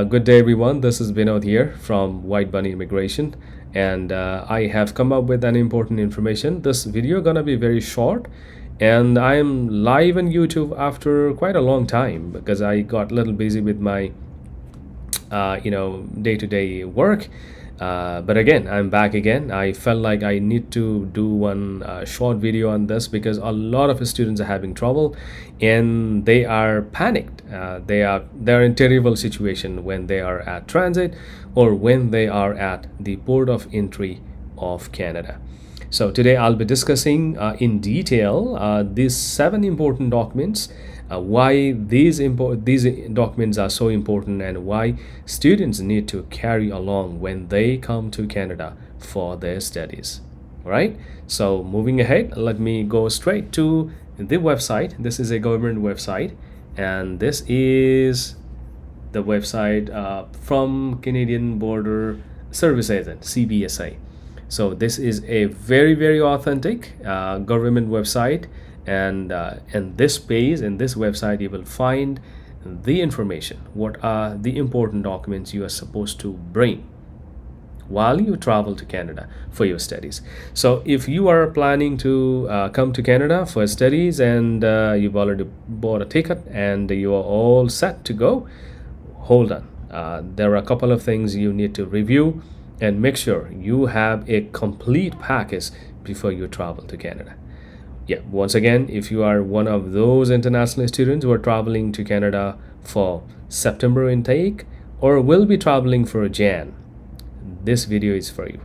Good day, everyone. This is Blvd here from White Bunny Immigration, and I have come up with an important information. This video gonna be very short, and I am live on YouTube after quite a long time because I got a little busy with my day-to-day work. But again, I'm back again. I felt like I need to do one short video on this because a lot of students are having trouble and they are panicked. They're in terrible situation when they are at transit or when they are at the port of entry of Canada. So today I'll be discussing in detail these 7 important documents, why these documents are so important, and why students need to carry along when they come to Canada for their studies. All right, so moving ahead, let me go straight to the website. This is a government website, and this is the website from Canadian Border Service Agent, CBSA. So this is a very authentic government website, and in this page, in this website, you will find the information, what are the important documents you are supposed to bring while you travel to Canada for your studies. So if you are planning to come to Canada for studies and you've already bought a ticket and you are all set to go, hold on. There are a couple of things you need to review and make sure you have a complete package before you travel to Canada. Yeah, once again, if you are one of those international students who are traveling to Canada for September intake or will be traveling for Jan, this video is for you.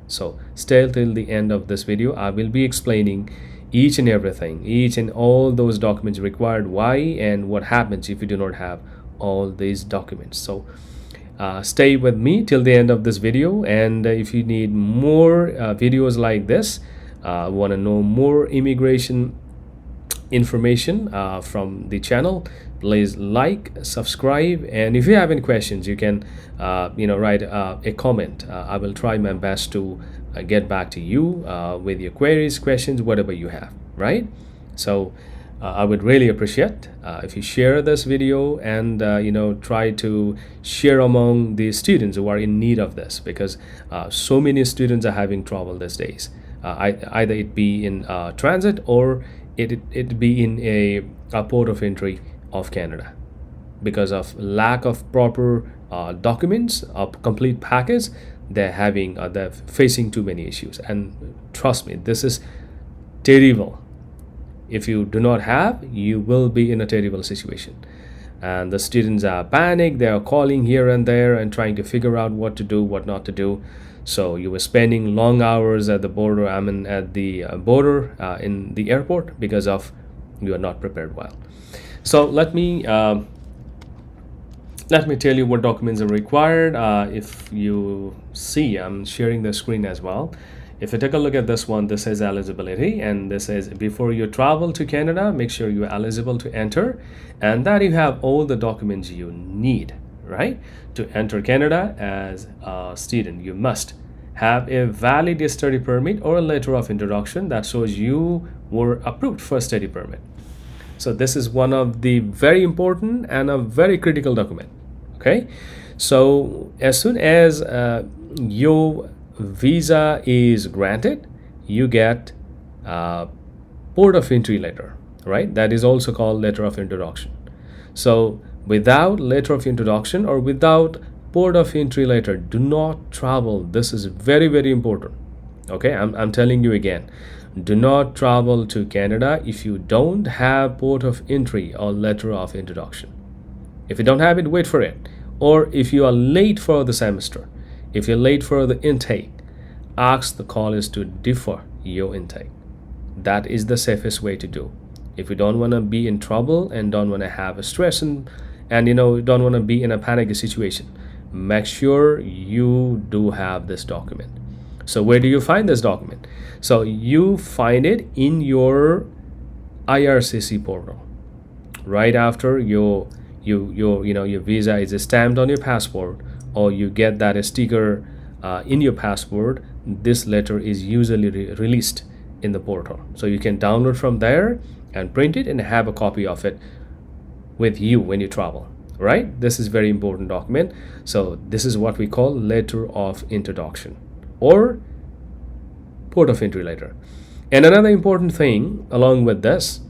So stay till the end of this video. I will be explaining each and everything, each and all those documents required, why and what happens if you do not have all these documents. So stay with me till the end of this video, and if you need more videos like this, want to know more immigration information from the channel, please like, subscribe, and if you have any questions, you can write a comment. I will try my best to get back to you with your queries, questions, whatever you have, right? So I would really appreciate if you share this video and try to share among the students who are in need of this, because so many students are having trouble these days. Either it be in transit or it be in a port of entry of Canada because of lack of proper documents, a complete package. They're facing too many issues, and trust me, this is terrible. If you do not have, you will be in a terrible situation. And the students are panicked. They are calling here and there and trying to figure out what to do, what not to do. So you were spending long hours at the border, in the airport because of you are not prepared well. So let me tell you what documents are required. If you see, I'm sharing the screen as well. If you take a look at this one, this says eligibility, and this says before you travel to Canada, make sure you're eligible to enter and that you have all the documents you need, right? To enter Canada as a student, you must have a valid study permit or a letter of introduction that shows you were approved for a study permit. So this is one of the very important and a very critical document, okay? So as soon as your visa is granted, you get port of entry letter, right? That is also called letter of introduction. So without letter of introduction or without port of entry letter, do not travel. This is very important, okay? I'm telling you again, do not travel to Canada if you don't have port of entry or letter of introduction. If you don't have it, wait for it. Or if you are late for the semester, if you're late for the intake, ask the college to defer your intake. That is the safest way to do. If you don't want to be in trouble and don't want to have a stress and don't want to be in a panic situation, make sure you do have this document. So where do you find this document? So you find it in your IRCC portal. Right after your visa is stamped on your passport, or you get that sticker in your passport, this letter is usually released in the portal. So you can download from there and print it and have a copy of it with you when you travel. right? This is very important document. So this is what we call letter of introduction or port of entry letter. And another important thing along with this,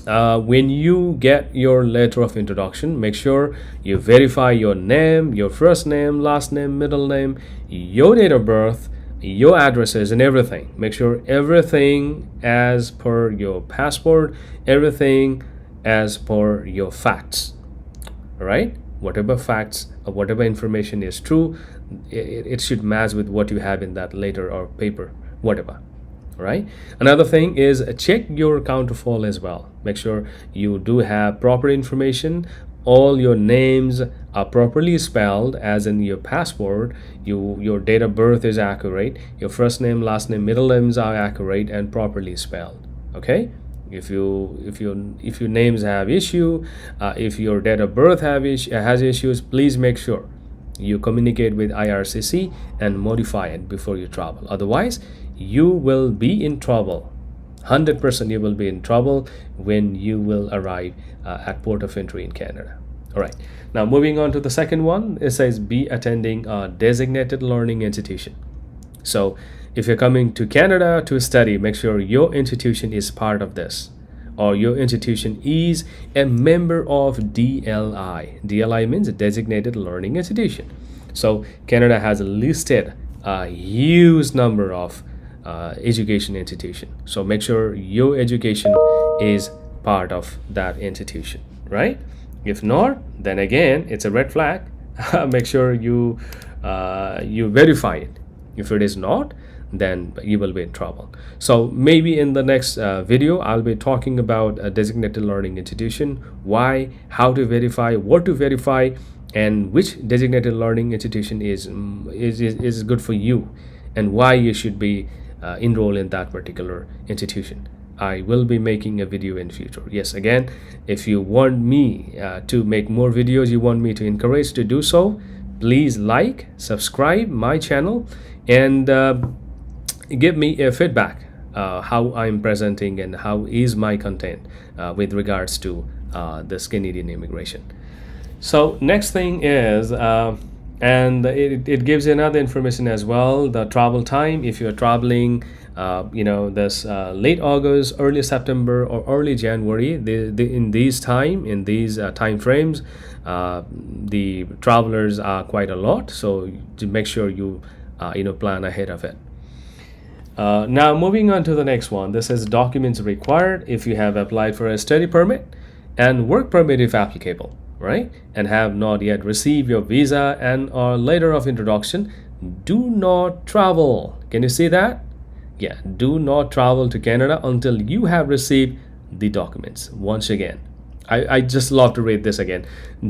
when you get your letter of introduction, make sure you verify your name, your first name, last name, middle name, your date of birth, your addresses, and everything. Make sure everything as per your passport, everything as per your facts. All right? Whatever facts or whatever information is true, it should match with what you have in that letter or paper, whatever. Right. Another thing is check your counterfoil as well. Make sure you do have proper information. All your names are properly spelled as in your passport. Your date of birth is accurate. Your first name, last name, middle names are accurate and properly spelled. Okay. If your names have issue, if your date of birth has issues, please make sure you communicate with IRCC and modify it before you travel. Otherwise, you will be in trouble. 100% you will be in trouble when you will arrive at port of entry in Canada. All right. Now moving on to the second one, it says be attending a designated learning institution. So if you're coming to Canada to study, make sure your institution is part of this, or your institution is a member of DLI. DLI means a designated learning institution. So Canada has listed a huge number of education institution. So make sure your education is part of that institution, right? If not, then again, it's a red flag. Make sure you verify it. If it is not, then you will be in trouble. So maybe in the next video, I'll be talking about a designated learning institution, why, how to verify, what to verify, and which designated learning institution is good for you, and why you should be enroll in that particular institution. I will be making a video in future. Yes, again, if you want me to make more videos, you want me to encourage to do so, please like, subscribe my channel, and give me a feedback how I'm presenting and how is my content with regards to this Canadian immigration. So next thing is and it gives you another information as well, the travel time. If you're traveling this late August, early September, or early January, in these time frames, the travelers are quite a lot, so to make sure you plan ahead of it. Now moving on to the next one, this is documents required if you have applied for a study permit and work permit if applicable, right, and have not yet received your visa and or letter of introduction. Do not travel. Can you see that? Yeah, do not travel to Canada until you have received the documents. Once again, I just love to read this again.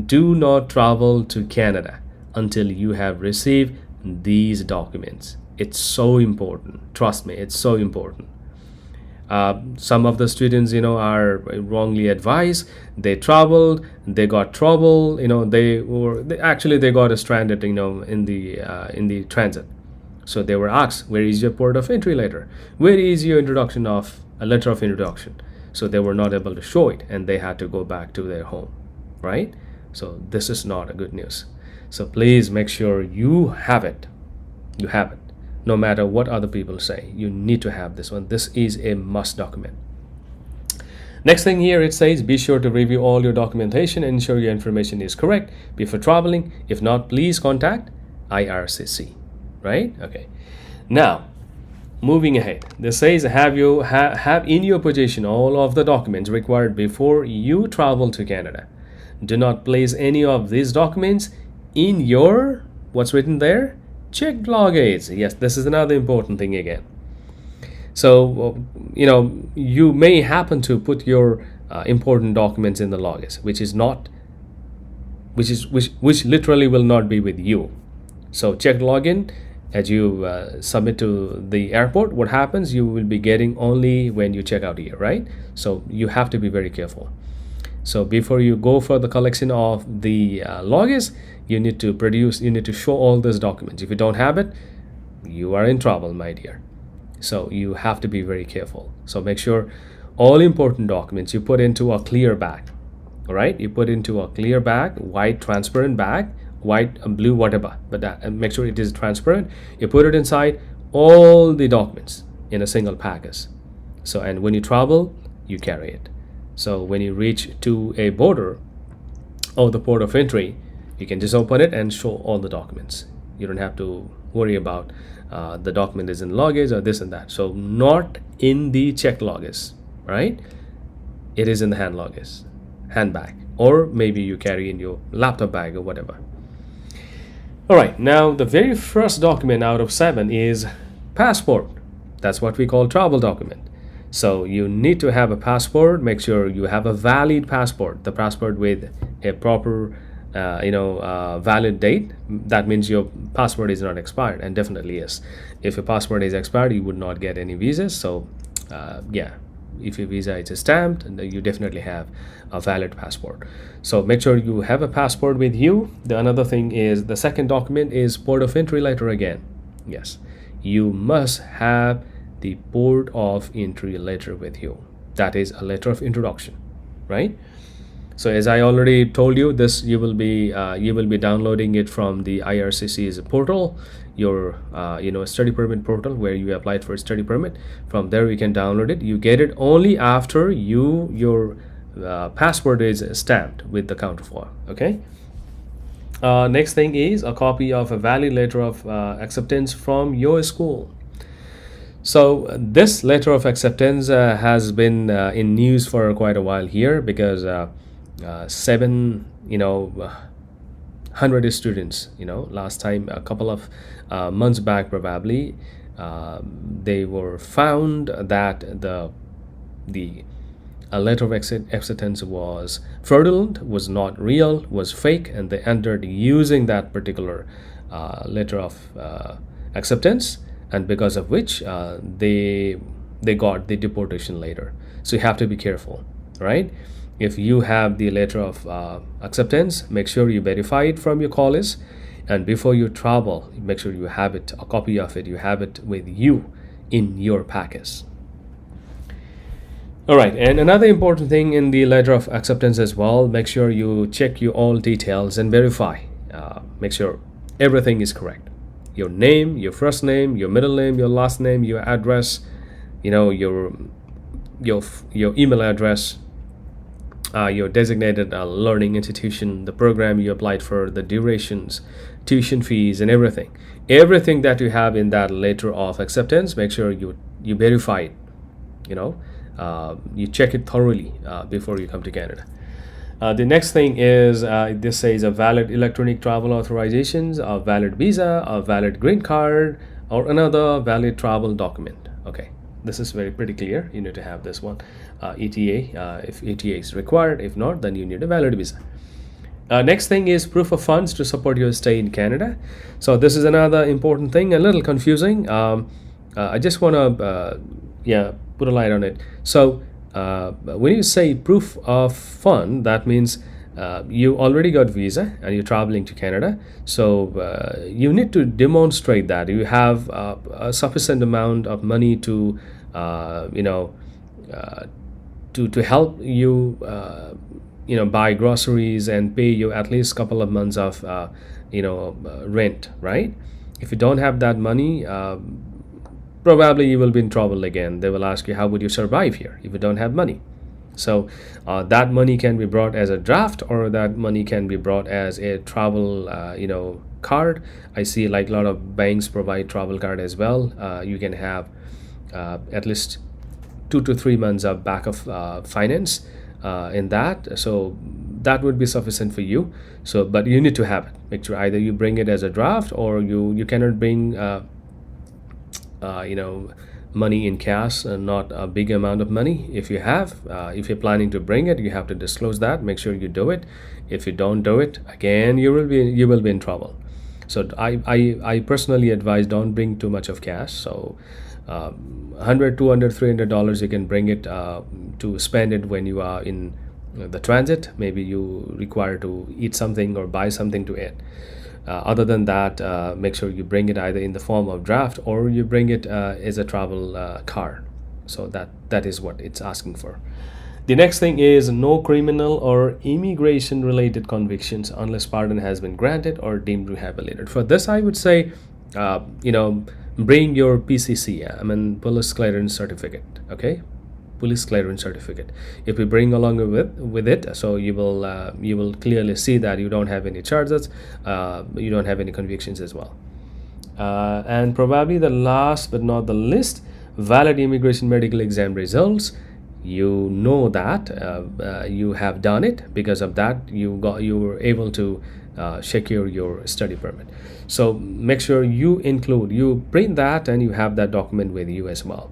Do not travel to Canada until you have received these documents. It's so important. Trust me, it's so important. Some of the students are wrongly advised. They traveled, they got trouble, they got stranded in the transit. So they were asked, where is your port of entry letter, where is your introduction of a letter of introduction? So they were not able to show it and they had to go back to their home, right? So this is not a good news. So please make sure you have it. No matter what other people say, you need to have this one. This is a must document. Next thing here, it says be sure to review all your documentation and ensure your information is correct before traveling. If not, please contact IRCC, right? Okay. Now moving ahead, this says have in your possession all of the documents required before you travel to Canada. Do not place any of these documents in your, what's written there, checked luggage. Yes, this is another important thing again. So you may happen to put your important documents in the luggage, which literally will not be with you. So checked login, as you submit to the airport, what happens, you will be getting only when you check out here, right? So you have to be very careful. So before you go for the collection of the luggage, you need to show all those documents. If you don't have it, you are in trouble, my dear. So you have to be very careful. So make sure all important documents you put into a clear bag. all right? You put into a clear bag, white transparent bag, white, blue, whatever, but make sure it is transparent. You put it inside all the documents in a single package. So, and when you travel, you carry it. So when you reach to a border or the port of entry, you can just open it and show all the documents. You don't have to worry about the document is in luggage or this and that. So not in the checked luggage, right? It is in the hand luggage, handbag, or maybe you carry in your laptop bag or whatever. All right, now the very first document out of 7 is passport. That's what we call travel document. So you need to have a passport. Make sure you have a valid passport, the passport with a proper valid date. That means your passport is not expired, and definitely is. If your passport is expired, you would not get any visas. So yeah, if your visa is stamped, you definitely have a valid passport. So make sure you have a passport with you. The another thing is the second document is port of entry letter again. Yes, you must have the port of entry letter with you. That is a letter of introduction, right? So as I already told you, this you will be downloading it from the IRCC's portal, your study permit portal, where you applied for a study permit. From there you can download it. You get it only after your passport is stamped with the counterfoil. Okay. Next thing is a copy of a valid letter of acceptance from your school. So this letter of acceptance has been in news for quite a while here, because 700 students, last time, a couple of months back probably, they were found that the letter of acceptance was fraudulent, was not real, was fake, and they entered using that particular letter of acceptance, and because of which they got the deportation later. So you have to be careful, right? If you have the letter of acceptance, make sure you verify it from your college, and before you travel, make sure you have it, a copy of it, you have it with you in your package. All right, and another important thing in the letter of acceptance as well, make sure you check your all details and verify. Make sure everything is correct. Your name, your first name, your middle name, your last name, your address, your email address, your designated learning institution, the program you applied for, the durations, tuition fees, and everything that you have in that letter of acceptance. Make sure you verify it. You check it thoroughly before you come to Canada. The next thing is this says a valid electronic travel authorizations, a valid visa, a valid green card, or another valid travel document. Okay, this is pretty clear. You need to have this one. ETA, if ETA is required. If not, then you need a valid visa. Next thing is proof of funds to support your stay in Canada. So this is another important thing, a little confusing. I just want to put a light on it. So when you say proof of fund, that means you already got visa and you're traveling to Canada. So you need to demonstrate that you have a sufficient amount of money to help you buy groceries and pay you at least a couple of months of rent, right? If you don't have that money, probably you will be in trouble again. They will ask you, how would you survive here if you don't have money? So that money can be brought as a draft, or that money can be brought as a travel card. I see like a lot of banks provide travel card as well. You can have at least 2 to 3 months of backup finance in that. So that would be sufficient for you. So but you need to have it. Make sure either you bring it as a draft, or you cannot bring money in cash, not a big amount of money. If you have, if you're planning to bring it, you have to disclose that. Make sure you do it. If you don't do it, again, you will be in trouble. So I personally advise, don't bring too much of cash. So $100, $200, $300, you can bring it to spend it when you are in the transit. Maybe you require to eat something or buy something to eat. Other than that, make sure you bring it either in the form of draft, or you bring it as a travel card. So that is what it's asking for. The next thing is no criminal or immigration related convictions unless pardon has been granted or deemed rehabilitated. For this, I would say, bring your PCC, I mean police clearance certificate. Okay, police clearance certificate. If you bring along with it, so you will clearly see that you don't have any charges, you don't have any convictions as well. And probably the last but not the least, valid immigration medical exam results. You know that you have done it. Because of that, you were able to secure your study permit. So make sure you print that and you have that document with you as well.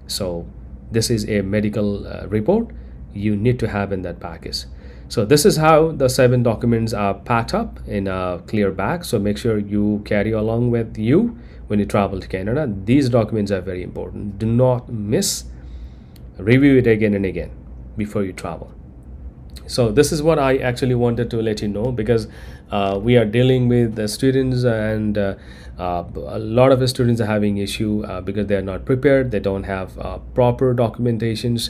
So this is a medical report you need to have in that package. So this is how the 7 documents are packed up in a clear bag. So make sure you carry along with you when you travel to Canada. These documents are very important. Do not miss. Review it again and again before you travel. So this is what I actually wanted to let you know, because we are dealing with the students, and a lot of the students are having issue because they are not prepared. They don't have proper documentations.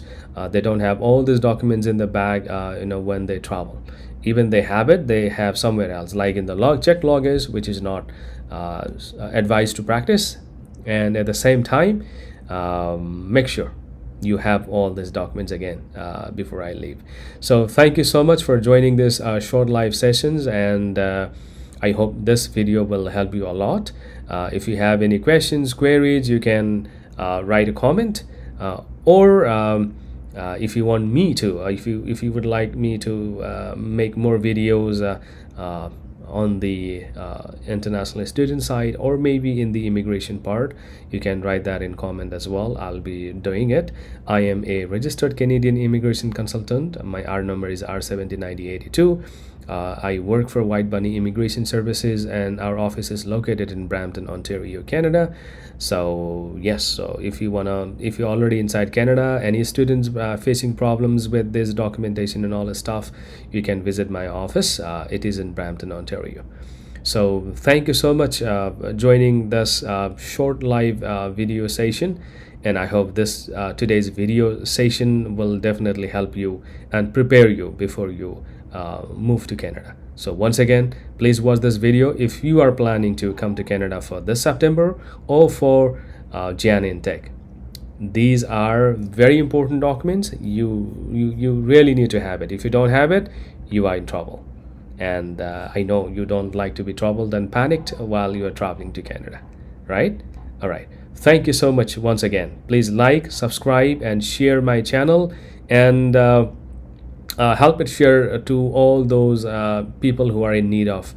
They don't have all these documents in the bag when they travel. Even they have it, they have somewhere else, like in the check luggage, which is not advised to practice. And at the same time, make sure you have all these documents again before I leave. So thank you so much for joining this short live sessions, and I hope this video will help you a lot. If you have any questions, queries, you can write a comment, or if you want me to, if you would like me to make more videos on the international student side, or maybe in the immigration part, you can write that in comment as well. I'll be doing it. I am a registered Canadian immigration consultant. My R number is R709082. I work for White Bunny Immigration Services, and our office is located in Brampton, Ontario, Canada. So yes, so if you're already inside Canada, any students facing problems with this documentation and all this stuff, you can visit my office. It is in Brampton, Ontario. So thank you so much joining this short live video session, and I hope this today's video session will definitely help you and prepare you before you move to Canada. So once again, please watch this video if you are planning to come to Canada for this September or for Jan Int'L. These are very important documents. You really need to have it. If you don't have it, you are in trouble. And I know you don't like to be troubled and panicked while you are traveling to Canada, right? All right. Thank you so much once again. Please like, subscribe, and share my channel, and help it share to all those people who are in need of